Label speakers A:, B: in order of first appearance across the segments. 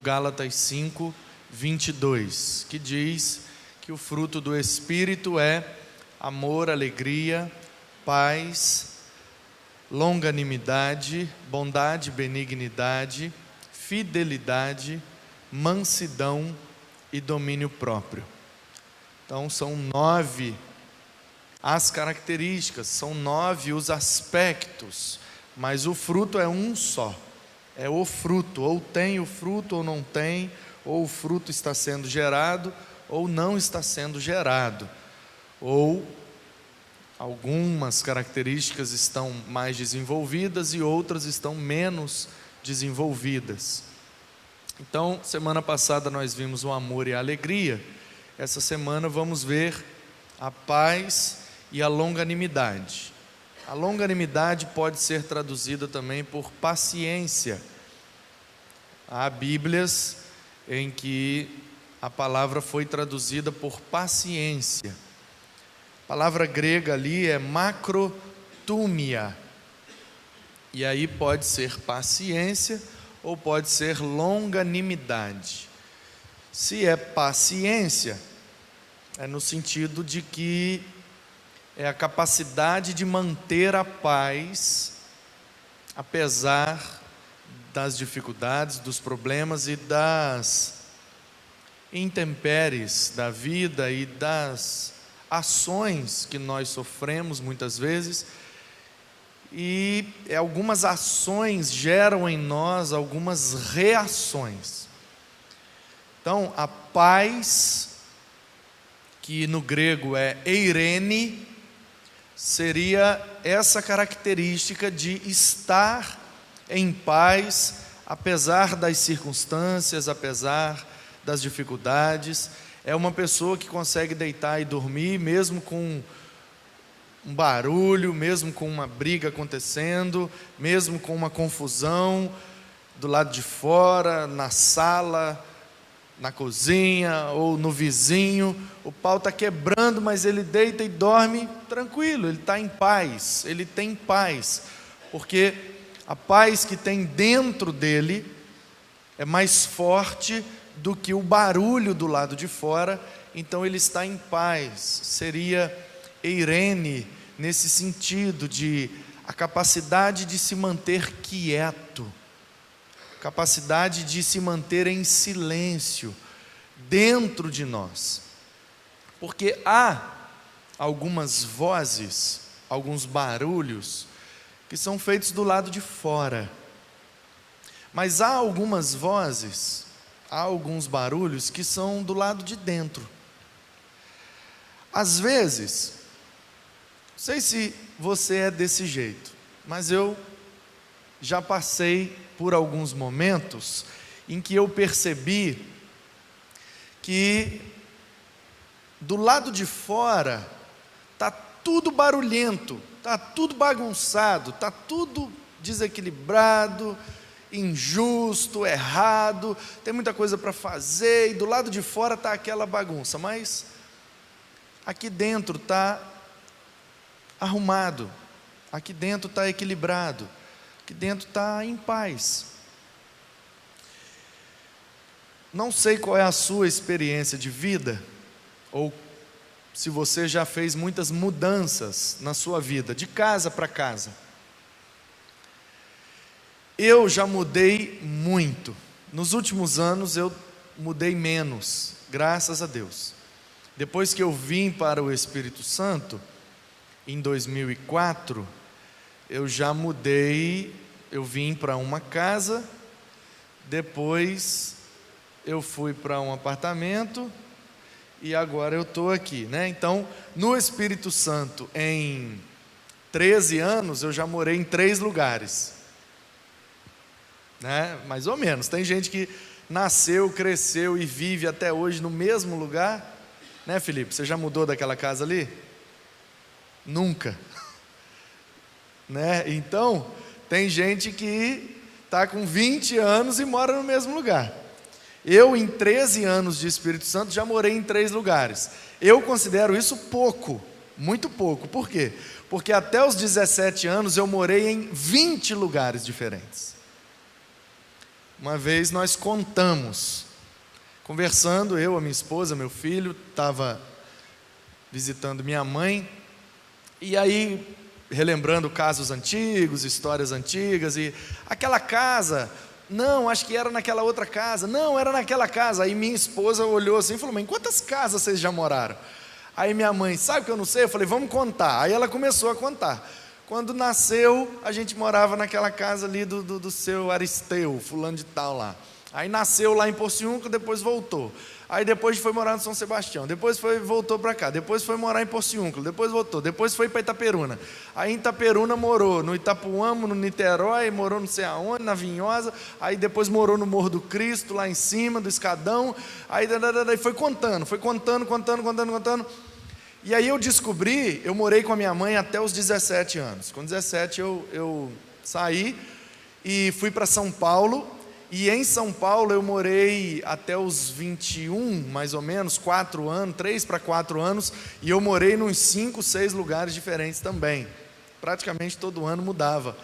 A: Gálatas 5, 22, que diz que o fruto do Espírito é amor, alegria, paz, longanimidade, bondade, benignidade, fidelidade, mansidão e domínio próprio. Então são 9 as características, são 9 os aspectos, mas o fruto é um só. É o fruto, ou tem o fruto ou não tem, ou o fruto está sendo gerado ou não está sendo gerado, ou algumas características estão mais desenvolvidas e outras estão menos desenvolvidas. Então, semana passada nós vimos o amor e a alegria. Essa semana vamos ver a paz e a longanimidade. A longanimidade pode ser traduzida também por paciência. Há Bíblias em que a palavra foi traduzida por paciência. A palavra grega ali é macrotumia. E aí pode ser paciência ou pode ser longanimidade. Se é paciência, é no sentido de que é a capacidade de manter a paz, apesar das dificuldades, dos problemas e das intempéries da vida e das ações que nós sofremos muitas vezes. E algumas ações geram em nós algumas reações. Então, a paz, que no grego é eirene, seria essa característica de estar em paz, apesar das circunstâncias, apesar das dificuldades. É uma pessoa que consegue deitar e dormir, mesmo com um barulho, mesmo com uma briga acontecendo, mesmo com uma confusão do lado de fora, na sala, na cozinha ou no vizinho. O pau está quebrando, mas ele deita e dorme tranquilo, ele está em paz, ele tem paz, porque a paz que tem dentro dele é mais forte do que o barulho do lado de fora, então ele está em paz. Seria eirene, nesse sentido de a capacidade de se manter quieto, capacidade de se manter em silêncio dentro de nós, porque há algumas vozes, alguns barulhos que são feitos do lado de fora, mas há algumas vozes, há alguns barulhos que são do lado de dentro. Às vezes, não sei se você é desse jeito, mas eu já passei por alguns momentos em que eu percebi que do lado de fora está tudo barulhento, está tudo bagunçado, está tudo desequilibrado, injusto, errado, tem muita coisa para fazer, e do lado de fora está aquela bagunça, mas aqui dentro está arrumado, aqui dentro está equilibrado, aqui dentro está em paz. Não sei qual é a sua experiência de vida, ou se você já fez muitas mudanças na sua vida, de casa para casa. Eu já mudei muito. Nos últimos anos eu mudei menos, graças a Deus. Depois que eu vim para o Espírito Santo, em 2004, eu já mudei, eu vim para uma casa, depois eu fui para um apartamento e agora eu estou aqui, né? Então, no Espírito Santo, em 13 anos, eu já morei em 3 lugares, né? Mais ou menos. Tem gente que nasceu, cresceu e vive até hoje no mesmo lugar, né, Felipe? Você já mudou daquela casa ali? Nunca. Né? Então, tem gente que está com 20 anos e mora no mesmo lugar. Eu, em 13 anos de Espírito Santo, já morei em 3 lugares. Eu considero isso pouco, muito pouco. Por quê? Porque até os 17 anos eu morei em 20 lugares diferentes. Uma vez nós contamos, conversando, eu, a minha esposa, meu filho, estava visitando minha mãe, e aí, relembrando casos antigos, histórias antigas, e aquela casa, não, acho que era naquela outra casa, não, era naquela casa. Aí minha esposa olhou assim e falou: mas em quantas casas vocês já moraram? Aí minha mãe: sabe que eu não sei? Eu falei: vamos contar. Aí ela começou a contar. Quando nasceu, a gente morava naquela casa ali do seu Aristeu, fulano de tal lá. Aí nasceu lá em Porciúncula, depois voltou. Aí depois foi morar no São Sebastião, depois voltou para cá, depois foi morar em Porciúncula, depois voltou, depois foi para Itaperuna. Aí em Itaperuna morou no Itapuamo, no Niterói, morou não sei aonde, na Vinhosa. Aí depois morou no Morro do Cristo, lá em cima do Escadão. Aí foi contando. E aí eu descobri, eu morei com a minha mãe até os 17 anos. Com 17 eu saí e fui para São Paulo. E em São Paulo eu morei até os 21, mais ou menos, 4 anos, 3 para 4 anos. E eu morei nos 5, 6 lugares diferentes também. Praticamente todo ano mudava.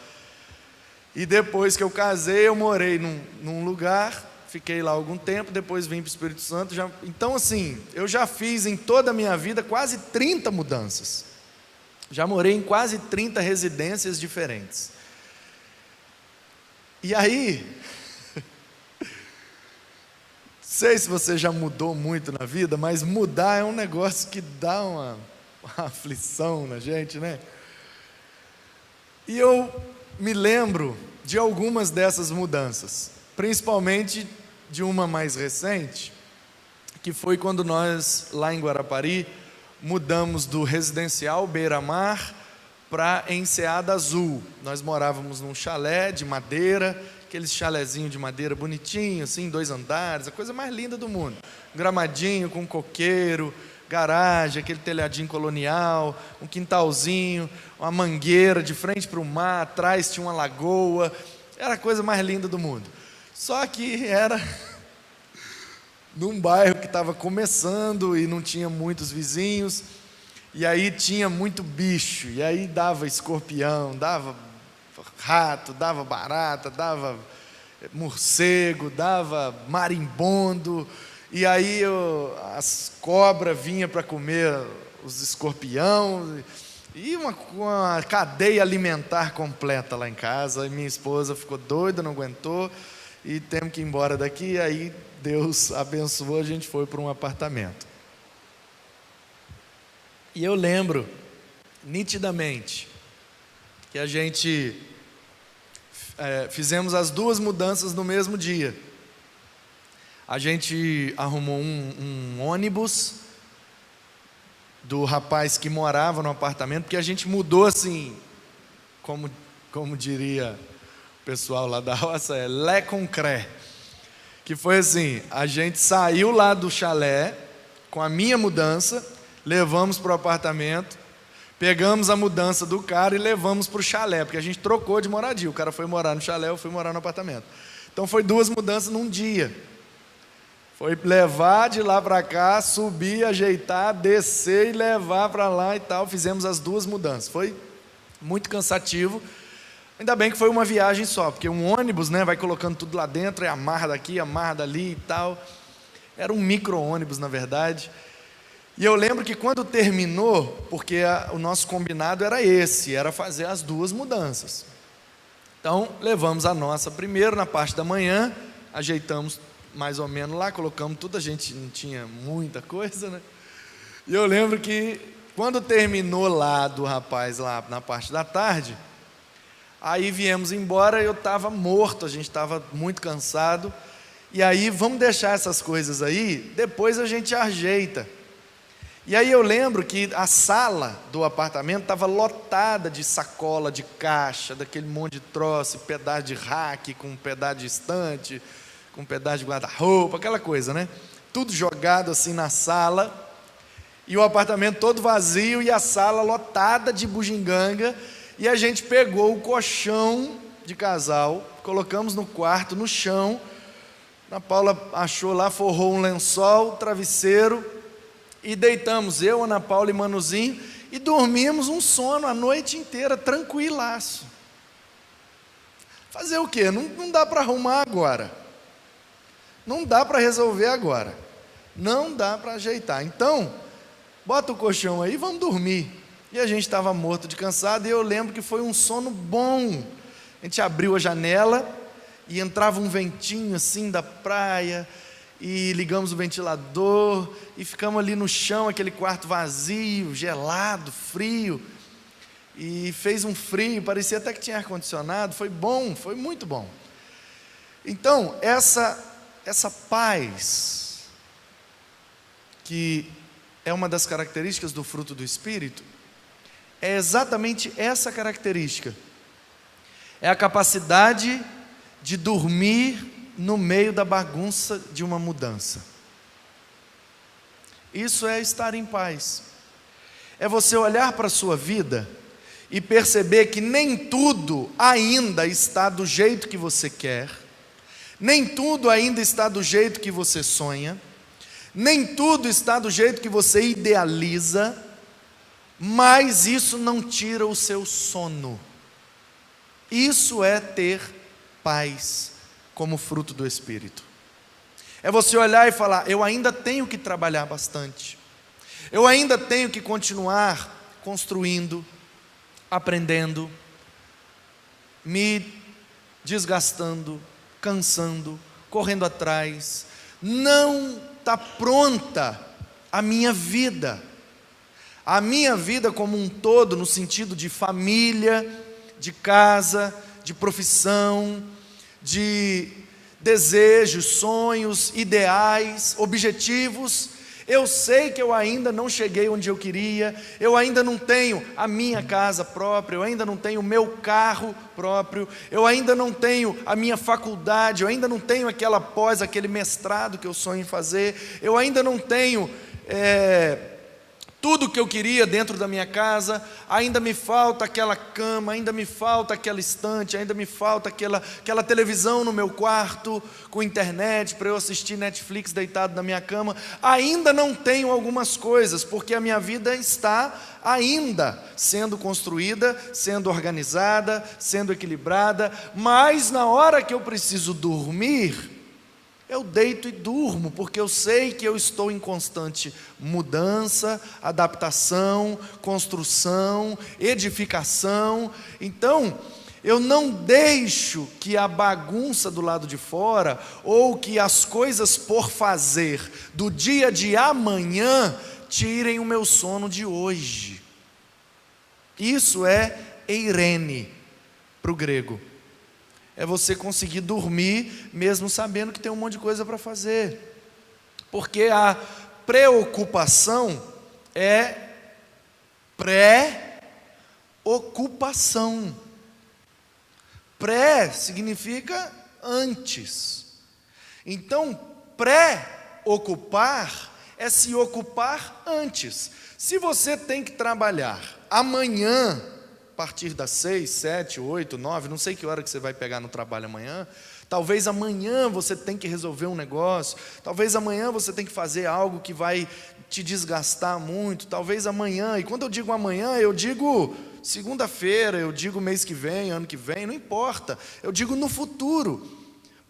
A: E depois que eu casei, eu morei num lugar, fiquei lá algum tempo, depois vim para o Espírito Santo. Então assim, eu já fiz em toda a minha vida quase 30 mudanças. Já morei em quase 30 residências diferentes. E aí, sei se você já mudou muito na vida, mas mudar é um negócio que dá uma aflição na gente, né? E eu me lembro de algumas dessas mudanças, principalmente de uma mais recente, que foi quando nós, lá em Guarapari, mudamos do residencial Beira-Mar para Enseada Azul. Nós morávamos num chalé de madeira, aqueles chalezinho de madeira bonitinho, assim, 2 andares, a coisa mais linda do mundo. Um gramadinho com coqueiro, garagem, aquele telhadinho colonial, um quintalzinho, uma mangueira de frente para o mar, atrás tinha uma lagoa, era a coisa mais linda do mundo. Só que era num bairro que estava começando e não tinha muitos vizinhos, e aí tinha muito bicho, e aí dava escorpião, dava rato, dava barata, dava morcego, dava marimbondo, e aí as cobras vinham para comer os escorpião, e uma cadeia alimentar completa lá em casa. E minha esposa ficou doida, não aguentou, e temos que ir embora daqui. Aí Deus abençoou, a gente foi para um apartamento. E eu lembro nitidamente que a gente fizemos as 2 mudanças no mesmo dia. A gente arrumou um ônibus do rapaz que morava no apartamento, porque a gente mudou assim, como diria o pessoal lá da roça, lé concré, que foi assim: a gente saiu lá do chalé com a minha mudança, levamos para o apartamento, pegamos a mudança do cara e levamos para o chalé, porque a gente trocou de moradia. O cara foi morar no chalé, eu fui morar no apartamento. Então foi 2 mudanças num dia. Foi levar de lá para cá, subir, ajeitar, descer e levar para lá e tal. Fizemos as 2 mudanças. Foi muito cansativo. Ainda bem que foi uma viagem só, porque um ônibus, né, vai colocando tudo lá dentro, e amarra daqui, amarra dali e tal. Era um micro-ônibus, na verdade. E eu lembro que quando terminou, porque o nosso combinado era esse, era fazer as 2 mudanças. Então, levamos a nossa primeiro na parte da manhã, ajeitamos mais ou menos lá, colocamos tudo, a gente não tinha muita coisa, né? E eu lembro que quando terminou lá do rapaz, lá na parte da tarde, aí viemos embora, eu estava morto, a gente estava muito cansado, e aí vamos deixar essas coisas aí, depois a gente ajeita. E aí eu lembro que a sala do apartamento estava lotada de sacola, de caixa, daquele monte de troço, pedaço de rack, com um pedaço de estante, com um pedaço de guarda-roupa, aquela coisa, né? Tudo jogado assim na sala, e o apartamento todo vazio, e a sala lotada de bugiganga, e a gente pegou o colchão de casal, colocamos no quarto, no chão, Ana Paula achou lá, forrou um lençol, travesseiro, e deitamos, eu, Ana Paula e Manuzinho, e dormimos um sono a noite inteira, tranquilaço. Fazer o quê? Não dá para arrumar agora. Não dá para resolver agora. Não dá para ajeitar. Então, bota o colchão aí, vamos dormir. E a gente estava morto de cansado, e eu lembro que foi um sono bom. A gente abriu a janela, e entrava um ventinho assim da praia, e ligamos o ventilador, e ficamos ali no chão, aquele quarto vazio, gelado, frio, e fez um frio, parecia até que tinha ar-condicionado, foi bom, foi muito bom. Então, essa paz, que é uma das características do fruto do Espírito, é exatamente essa característica, é a capacidade de dormir no meio da bagunça de uma mudança. Isso é estar em paz. É você olhar para a sua vida e perceber que nem tudo ainda está do jeito que você quer, nem tudo ainda está do jeito que você sonha, nem tudo está do jeito que você idealiza, mas isso não tira o seu sono. Isso é ter paz como fruto do Espírito. É você olhar e falar: eu ainda tenho que trabalhar bastante, eu ainda tenho que continuar construindo, aprendendo, me desgastando, cansando, correndo atrás. Não está pronta a minha vida como um todo, no sentido de família, de casa, de profissão, de desejos, sonhos, ideais, objetivos. Eu sei que eu ainda não cheguei onde eu queria, eu ainda não tenho a minha casa própria, eu ainda não tenho o meu carro próprio, eu ainda não tenho a minha faculdade, eu ainda não tenho aquela pós, aquele mestrado que eu sonho em fazer, eu ainda não tenho tudo o que eu queria dentro da minha casa, ainda me falta aquela cama, ainda me falta aquela estante, ainda me falta aquela televisão no meu quarto, com internet, para eu assistir Netflix deitado na minha cama. Ainda não tenho algumas coisas, porque a minha vida está ainda sendo construída, sendo organizada, sendo equilibrada, mas na hora que eu preciso dormir, eu deito e durmo, porque eu sei que eu estou em constante mudança, adaptação, construção, edificação. Então, eu não deixo que a bagunça do lado de fora, ou que as coisas por fazer do dia de amanhã, tirem o meu sono de hoje. Isso é eirene, para o grego. É você conseguir dormir, mesmo sabendo que tem um monte de coisa para fazer. Porque a preocupação é pré-ocupação. Pré significa antes. Então, pré-ocupar é se ocupar antes. Se você tem que trabalhar amanhã, a partir das 6, 7, 8, 9, não sei que hora que você vai pegar no trabalho amanhã, talvez amanhã você tem que resolver um negócio, talvez amanhã você tem que fazer algo que vai te desgastar muito, talvez amanhã, e quando eu digo amanhã, eu digo segunda-feira, eu digo mês que vem, ano que vem, não importa, eu digo no futuro.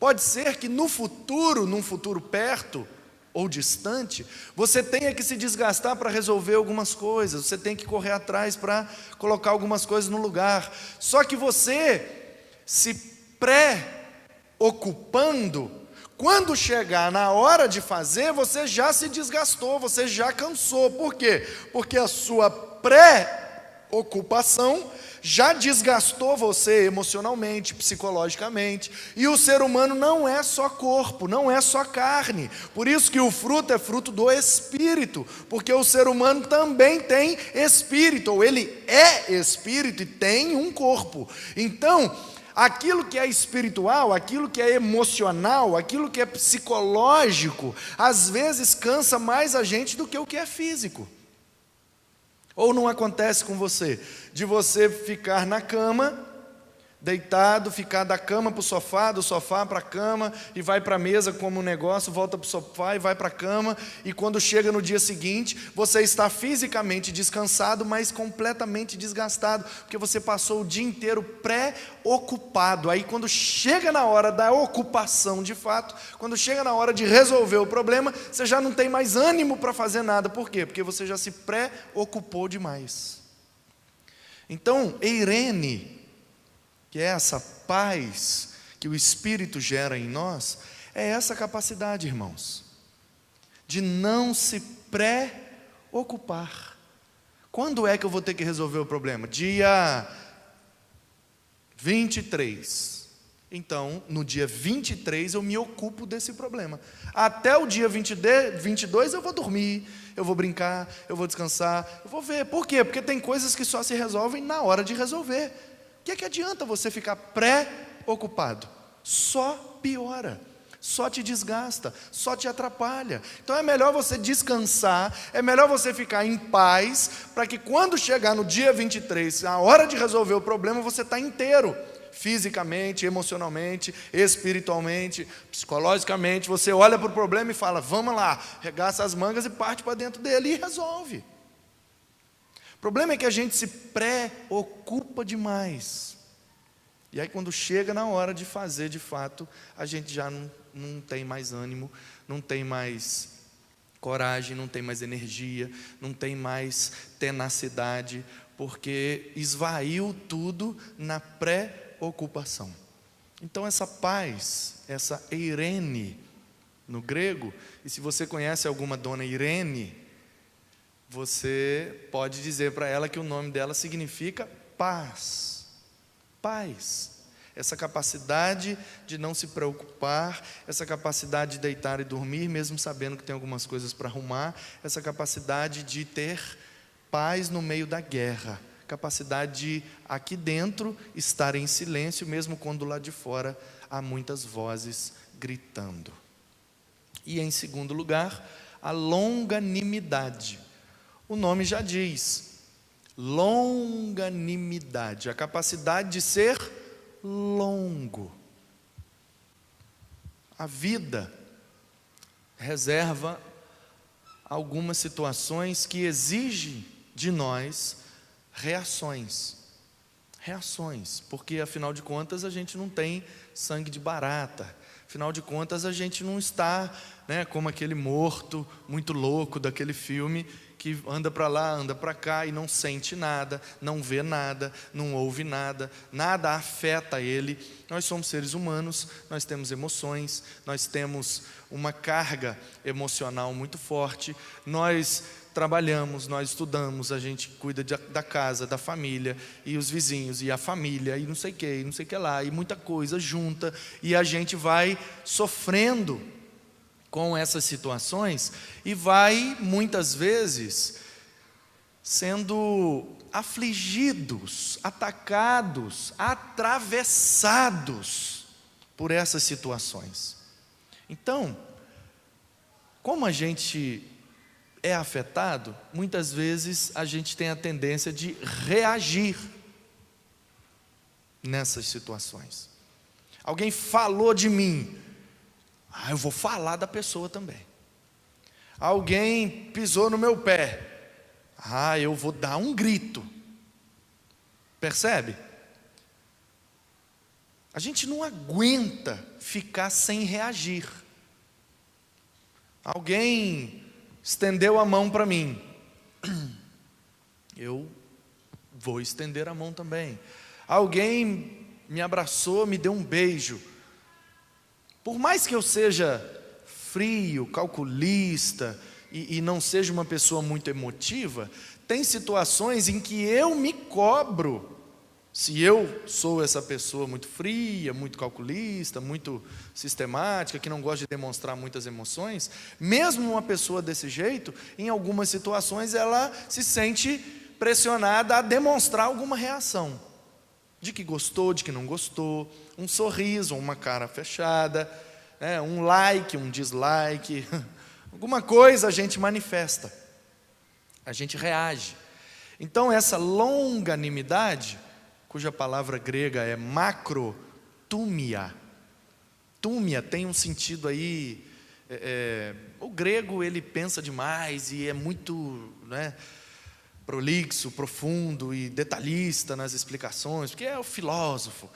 A: Pode ser que no futuro, num futuro perto ou distante, você tenha que se desgastar para resolver algumas coisas, você tem que correr atrás para colocar algumas coisas no lugar. Só que você se pré-ocupando, quando chegar na hora de fazer, você já se desgastou, você já cansou. Por quê? Porque a sua pré-ocupação já desgastou você emocionalmente, psicologicamente. E o ser humano não é só corpo, não é só carne. Por isso que o fruto é fruto do Espírito, porque o ser humano também tem espírito, ou ele é espírito e tem um corpo. Então, aquilo que é espiritual, aquilo que é emocional, aquilo que é psicológico, às vezes cansa mais a gente do que o que é físico. Ou não acontece com você, de você ficar na cama, deitado, ficar da cama para o sofá, do sofá para a cama, e vai para a mesa como um negócio, volta para o sofá e vai para a cama, e quando chega no dia seguinte, você está fisicamente descansado, mas completamente desgastado, porque você passou o dia inteiro preocupado. Aí quando chega na hora da ocupação de fato, quando chega na hora de resolver o problema, você já não tem mais ânimo para fazer nada. Por quê? Porque você já se preocupou demais. Então, eirene, que é essa paz que o Espírito gera em nós, é essa capacidade, irmãos, de não se preocupar. Quando é que eu vou ter que resolver o problema? Dia 23. Então, no dia 23 eu me ocupo desse problema. Até o dia 22 eu vou dormir, eu vou brincar, eu vou descansar, eu vou ver. Por quê? Porque tem coisas que só se resolvem na hora de resolver. O que é que adianta você ficar preocupado? Só piora, só te desgasta, só te atrapalha. Então é melhor você descansar, é melhor você ficar em paz, para que quando chegar no dia 23, a hora de resolver o problema, você está inteiro. Fisicamente, emocionalmente, espiritualmente, psicologicamente. Você olha para o problema e fala, vamos lá, regaça as mangas e parte para dentro dele e resolve. O problema é que a gente se preocupa demais. E aí quando chega na hora de fazer de fato, a gente já não tem mais ânimo, não tem mais coragem, não tem mais energia, não tem mais tenacidade, porque esvaiu tudo na preocupação. Então essa paz, essa eirene no grego, e se você conhece alguma dona Irene, você pode dizer para ela que o nome dela significa paz. Paz. Essa capacidade de não se preocupar, essa capacidade de deitar e dormir, mesmo sabendo que tem algumas coisas para arrumar, essa capacidade de ter paz no meio da guerra, capacidade de, aqui dentro, estar em silêncio, mesmo quando lá de fora há muitas vozes gritando. E em segundo lugar, a longanimidade. O nome já diz, longanimidade, a capacidade de ser longo. A vida reserva algumas situações que exigem de nós reações, porque afinal de contas a gente não tem sangue de barata, afinal de contas a gente não está, como aquele morto muito louco daquele filme, que anda para lá, anda para cá e não sente nada, não vê nada, não ouve nada, nada afeta ele. Nós somos seres humanos, nós temos emoções, nós temos uma carga emocional muito forte, nós trabalhamos, nós estudamos, a gente cuida da casa, da família, e os vizinhos, e a família, e não sei o que, e não sei o que lá, e muita coisa junta, e a gente vai sofrendo com essas situações, e vai, muitas vezes, sendo afligidos, atacados, atravessados por essas situações. Então, como a gente é afetado, muitas vezes a gente tem a tendência de reagir nessas situações. Alguém falou de mim, eu vou falar da pessoa também. Alguém pisou no meu pé, eu vou dar um grito. Percebe? A gente não aguenta ficar sem reagir. Alguém estendeu a mão para mim, eu vou estender a mão também. Alguém me abraçou, me deu um beijo. Por mais que eu seja frio, calculista e não seja uma pessoa muito emotiva, tem situações em que eu me cobro. Se eu sou essa pessoa muito fria, muito calculista, muito sistemática, que não gosta de demonstrar muitas emoções, mesmo uma pessoa desse jeito, em algumas situações ela se sente pressionada a demonstrar alguma reação. De que gostou, de que não gostou, um sorriso, uma cara fechada, um like, um dislike, alguma coisa a gente manifesta, a gente reage. Então essa longanimidade, cuja palavra grega é macrotúmia. Túmia tem um sentido aí, o grego ele pensa demais e é muito, né, prolixo, profundo e detalhista nas explicações, porque é o filósofo.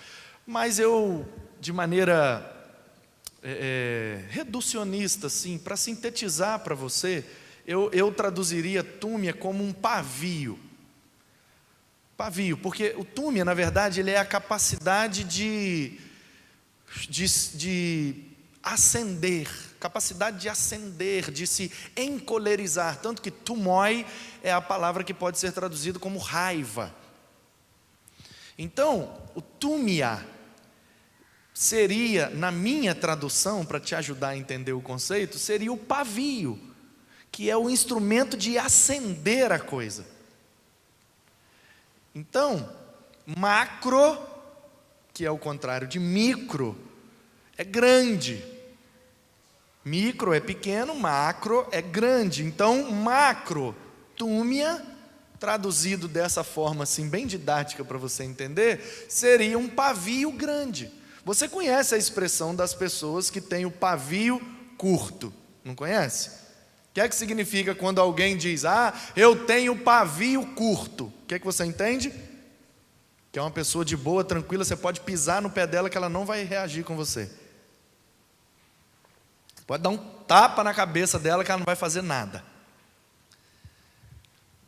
A: Mas eu, de maneira reducionista, assim, para sintetizar para você, eu traduziria túmia como um pavio. Pavio, porque o túmia, na verdade, ele é a capacidade de acender, de se encolerizar, tanto que tumoi é a palavra que pode ser traduzida como raiva. Então, o túmia seria, na minha tradução, para te ajudar a entender o conceito, seria o pavio, que é o instrumento de acender a coisa. Então, macro, que é o contrário de micro, é grande. Micro é pequeno, macro é grande. Então, macro, túmia, traduzido dessa forma assim, bem didática para você entender, seria um pavio grande. Você conhece a expressão das pessoas que têm o pavio curto, não conhece? O que é que significa quando alguém diz, eu tenho pavio curto? O que é que você entende? Que é uma pessoa de boa, tranquila, você pode pisar no pé dela que ela não vai reagir com você. Pode dar um tapa na cabeça dela que ela não vai fazer nada.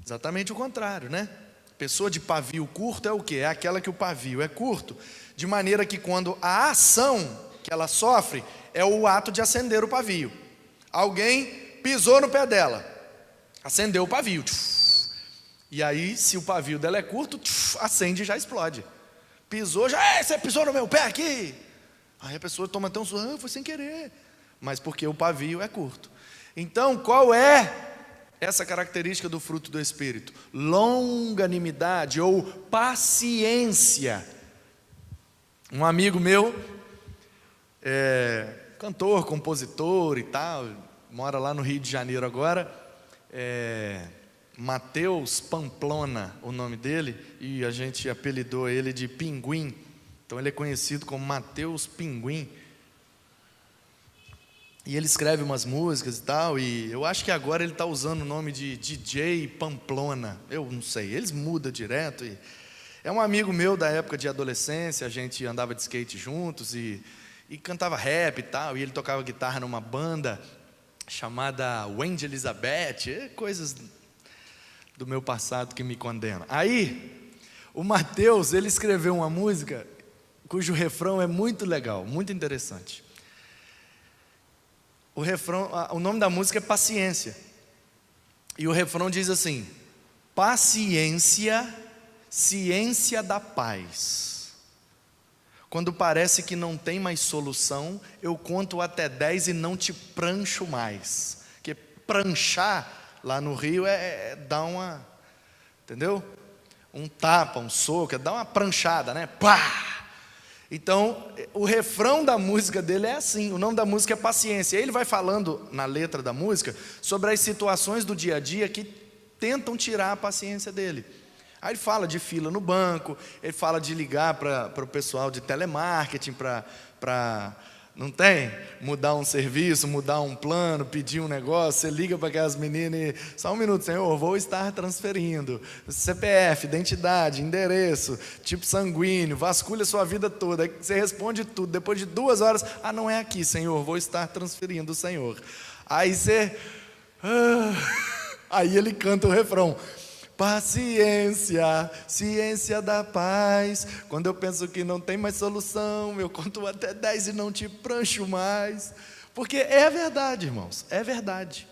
A: Exatamente o contrário, né? Pessoa de pavio curto é o quê? É aquela que o pavio é curto, de maneira que quando a ação que ela sofre é o ato de acender o pavio. Alguém pisou no pé dela, acendeu o pavio. E aí, se o pavio dela é curto, acende e já explode. Pisou, já, você pisou no meu pé aqui. Aí a pessoa toma até um susto, foi sem querer. Mas porque o pavio é curto. Então, qual é essa característica do fruto do Espírito? Longanimidade ou paciência. Um amigo meu, cantor, compositor e tal, mora lá no Rio de Janeiro agora, Matheus Pamplona, o nome dele, e a gente apelidou ele de Pinguim. Então ele é conhecido como Matheus Pinguim. E ele escreve umas músicas e tal, e eu acho que agora ele está usando o nome de DJ Pamplona, eu não sei, eles mudam direto. E é um amigo meu da época de adolescência, a gente andava de skate juntos e cantava rap e tal, e ele tocava guitarra numa banda chamada Wendy Elizabeth, coisas do meu passado que me condenam. Aí, o Matheus, ele escreveu uma música cujo refrão é muito legal, muito interessante. O refrão, o nome da música é Paciência. E o refrão diz assim: paciência, ciência da paz. Quando parece que não tem mais solução, eu conto até 10 e não te prancho mais. Porque pranchar lá no Rio é dar uma, entendeu? Um tapa, um soco, é dar uma pranchada, né? Pá! Então, o refrão da música dele é assim, o nome da música é Paciência. Ele vai falando na letra da música sobre as situações do dia a dia que tentam tirar a paciência dele. Aí ele fala de fila no banco, ele fala de ligar para o pessoal de telemarketing, para não tem? Mudar um serviço, mudar um plano, pedir um negócio, você liga para aquelas meninas e, só um minuto, senhor, vou estar transferindo, CPF, identidade, endereço, tipo sanguíneo, vasculha sua vida toda, aí você responde tudo, depois de 2 horas, não é aqui, senhor, vou estar transferindo o senhor. Aí você, aí ele canta o refrão: paciência, ciência da paz. Quando eu penso que não tem mais solução, eu conto até 10 e não te prancho mais. Porque é verdade, irmãos, é verdade.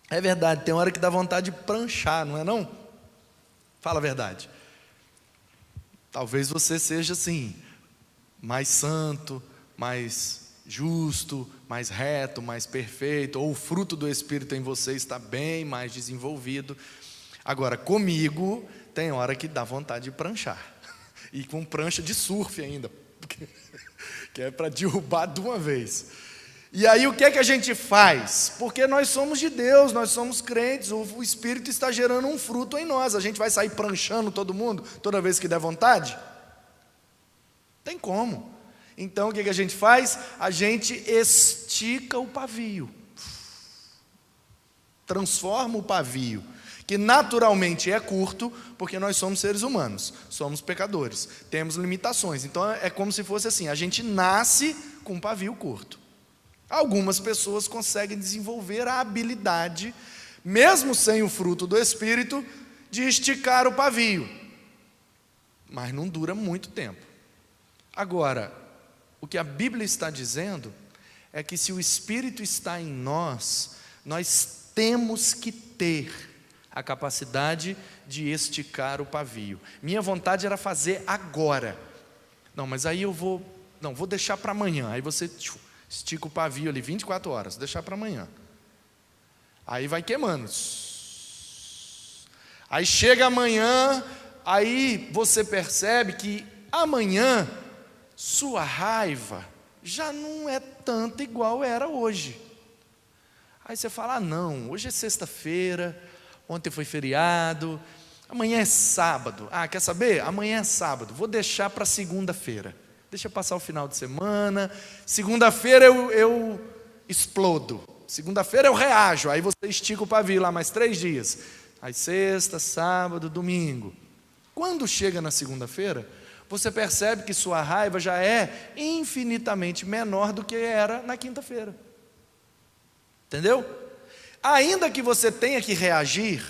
A: É verdade, tem hora que dá vontade de pranchar, não é não? Fala a verdade. Talvez você seja assim, mais santo, mais justo, mais reto, mais perfeito, ou o fruto do Espírito em você está bem mais desenvolvido. Agora, comigo, tem hora que dá vontade de pranchar, e com prancha de surf ainda, que é para derrubar de uma vez. E aí o que é que a gente faz? Porque nós somos de Deus, nós somos crentes, o Espírito está gerando um fruto em nós. A gente vai sair pranchando todo mundo toda vez que der vontade? Tem como. Então o que é que a gente faz? A gente estica o pavio. Transforma o pavio, que naturalmente é curto, porque nós somos seres humanos, somos pecadores, temos limitações. Então é como se fosse assim, a gente nasce com um pavio curto. Algumas pessoas conseguem desenvolver a habilidade, mesmo sem o fruto do Espírito, de esticar o pavio, mas não dura muito tempo. Agora, o que a Bíblia está dizendo é que se o Espírito está em nós, nós temos que ter a capacidade de esticar o pavio. Minha vontade era fazer agora. Não, mas aí vou deixar para amanhã. Aí você estica o pavio ali 24 horas, deixar para amanhã. Aí vai queimando. Aí chega amanhã, aí você percebe que amanhã sua raiva já não é tanto igual era hoje. Aí você fala, não, hoje é sexta-feira, ontem foi feriado, amanhã é sábado. Quer saber? Amanhã é sábado, vou deixar para segunda-feira. Deixa passar o final de semana, segunda-feira eu explodo, segunda-feira eu reajo, aí você estica o pavio lá mais 3 dias, aí sexta, sábado, domingo. Quando chega na segunda-feira, você percebe que sua raiva já é infinitamente menor do que era na quinta-feira. Entendeu? Ainda que você tenha que reagir,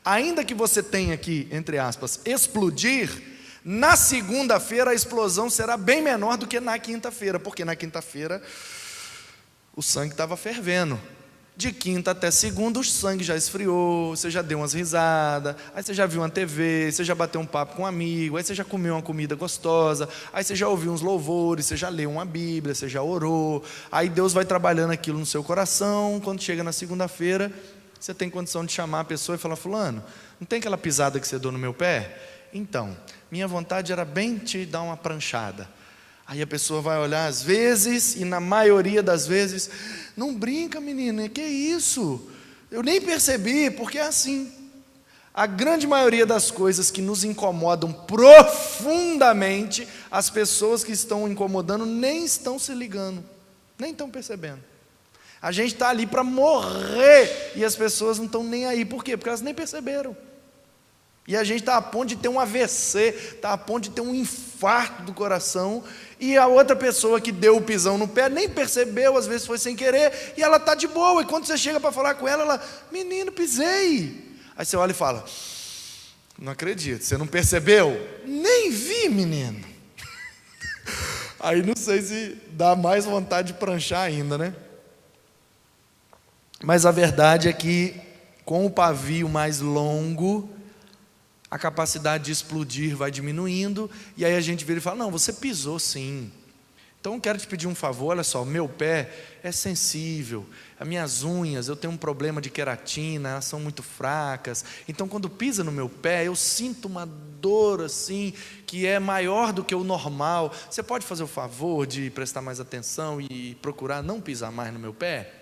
A: ainda que você tenha que, entre aspas, explodir, na segunda-feira a explosão será bem menor do que na quinta-feira, porque na quinta-feira o sangue estava fervendo. De quinta até segunda o sangue já esfriou, você já deu umas risadas, aí você já viu uma TV, você já bateu um papo com um amigo, aí você já comeu uma comida gostosa, aí você já ouviu uns louvores, você já leu uma Bíblia, você já orou, aí Deus vai trabalhando aquilo no seu coração. Quando chega na segunda-feira, você tem condição de chamar a pessoa e falar, fulano, não tem aquela pisada que você deu no meu pé? Então, minha vontade era bem te dar uma pranchada. Aí a pessoa vai olhar às vezes, e na maioria das vezes, não brinca menina, que isso? Eu nem percebi, porque é assim. A grande maioria das coisas que nos incomodam profundamente, as pessoas que estão incomodando nem estão se ligando, nem estão percebendo. A gente está ali para morrer, e as pessoas não estão nem aí. Por quê? Porque elas nem perceberam. E a gente está a ponto de ter um AVC, está a ponto de ter um infarto do coração, e a outra pessoa que deu o pisão no pé nem percebeu, às vezes foi sem querer, e ela está de boa, e quando você chega para falar com ela, ela, menino, pisei. Aí você olha e fala, não acredito, você não percebeu? Nem vi, menino. Aí não sei se dá mais vontade de pranchar ainda, né? Mas a verdade é que, com o pavio mais longo, a capacidade de explodir vai diminuindo, e aí a gente vira e fala, não, você pisou sim. Então eu quero te pedir um favor, olha só, meu pé é sensível, as minhas unhas, eu tenho um problema de queratina, elas são muito fracas, então quando pisa no meu pé, eu sinto uma dor assim, que é maior do que o normal. Você pode fazer o favor de prestar mais atenção e procurar não pisar mais no meu pé?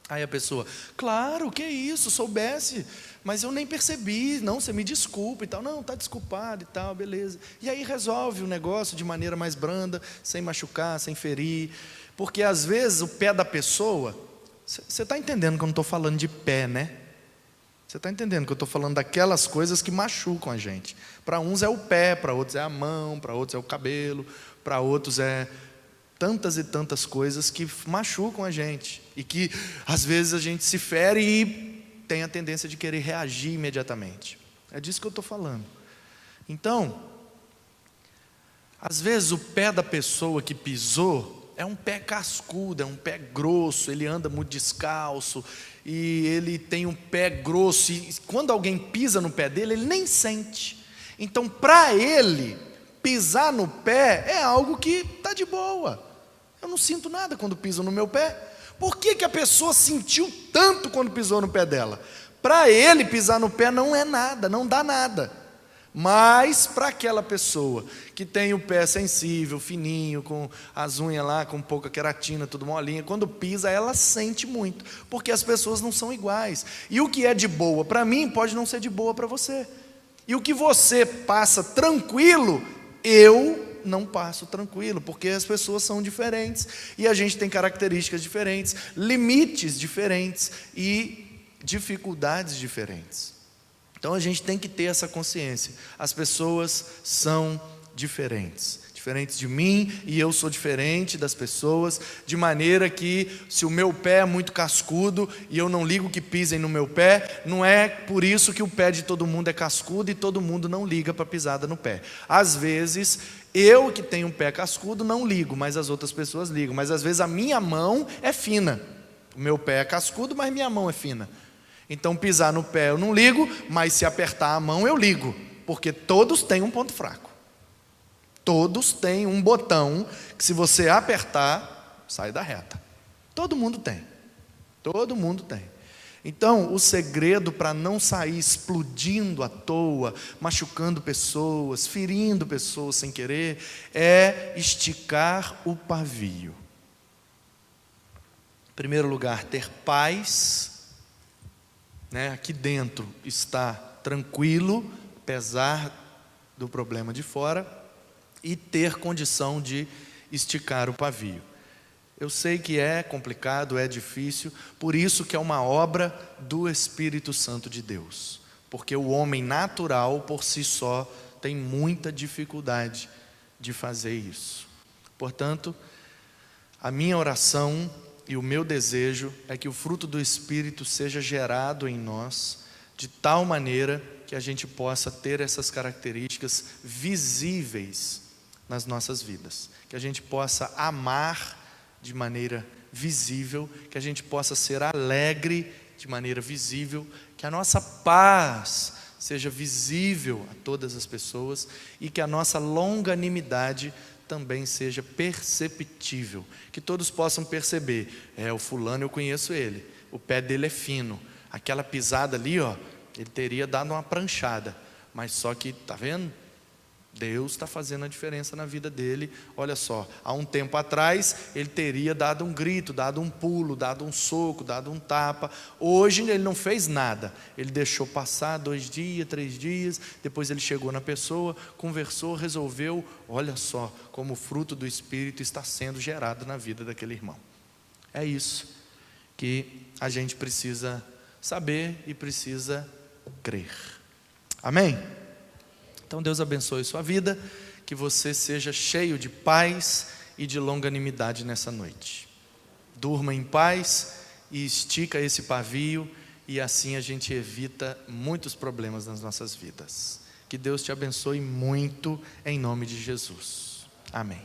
A: Aí a pessoa, claro, que isso, soubesse, mas eu nem percebi, não, você me desculpa e tal, não, está desculpado e tal, beleza. E aí resolve o negócio de maneira mais branda, sem machucar, sem ferir, porque às vezes o pé da pessoa, você está entendendo que eu não estou falando de pé, né? Você está entendendo que eu estou falando daquelas coisas que machucam a gente. Para uns é o pé, para outros é a mão, para outros é o cabelo, para outros é tantas e tantas coisas que machucam a gente, e que às vezes a gente se fere e tem a tendência de querer reagir imediatamente. É disso que eu estou falando. Então, às vezes o pé da pessoa que pisou é um pé cascudo, é um pé grosso, ele anda muito descalço, e ele tem um pé grosso, e quando alguém pisa no pé dele, ele nem sente. Então, para ele, pisar no pé é algo que está de boa. Eu não sinto nada quando pisam no meu pé. Por que a pessoa sentiu tanto quando pisou no pé dela? Para ele, pisar no pé não é nada, não dá nada. Mas para aquela pessoa que tem o pé sensível, fininho, com as unhas lá, com pouca queratina, tudo molinha, quando pisa, ela sente muito, porque as pessoas não são iguais. E o que é de boa para mim pode não ser de boa para você. E o que você passa tranquilo, eu não passo tranquilo, porque as pessoas são diferentes e a gente tem características diferentes, limites diferentes e dificuldades diferentes. Então a gente tem que ter essa consciência. As pessoas são diferentes de mim, e eu sou diferente das pessoas, de maneira que se o meu pé é muito cascudo e eu não ligo que pisem no meu pé, não é por isso que o pé de todo mundo é cascudo e todo mundo não liga para pisada no pé. Às vezes eu que tenho um pé cascudo não ligo, mas as outras pessoas ligam. Mas às vezes a minha mão é fina. O meu pé é cascudo, mas minha mão é fina. Então pisar no pé eu não ligo, mas se apertar a mão eu ligo, porque todos têm um ponto fraco. Todos têm um botão que se você apertar, sai da reta. Todo mundo tem. Todo mundo tem. Então, o segredo para não sair explodindo à toa, machucando pessoas, ferindo pessoas sem querer, é esticar o pavio. Em primeiro lugar, ter paz. Aqui dentro está tranquilo, apesar do problema de fora, e ter condição de esticar o pavio. Eu sei que é complicado, é difícil, por isso que é uma obra do Espírito Santo de Deus, porque o homem natural por si só tem muita dificuldade de fazer isso. Portanto, a minha oração e o meu desejo é que o fruto do Espírito seja gerado em nós, de tal maneira que a gente possa ter essas características visíveis nas nossas vidas. Que a gente possa amar de maneira visível, que a gente possa ser alegre de maneira visível, que a nossa paz seja visível a todas as pessoas e que a nossa longanimidade também seja perceptível, que todos possam perceber, o fulano eu conheço ele, o pé dele é fino, aquela pisada ali, ele teria dado uma pranchada, mas só que, está vendo? Deus está fazendo a diferença na vida dele. Olha só, há um tempo atrás ele teria dado um grito, dado um pulo, dado um soco, dado um tapa. Hoje ele não fez nada, ele deixou passar 2 dias, 3 dias, depois ele chegou na pessoa, conversou, resolveu. Olha só como o fruto do Espírito está sendo gerado na vida daquele irmão. É isso que a gente precisa saber e precisa crer. Amém? Então Deus abençoe sua vida, que você seja cheio de paz e de longanimidade nessa noite. Durma em paz e estica esse pavio, e assim a gente evita muitos problemas nas nossas vidas. Que Deus te abençoe muito, em nome de Jesus. Amém.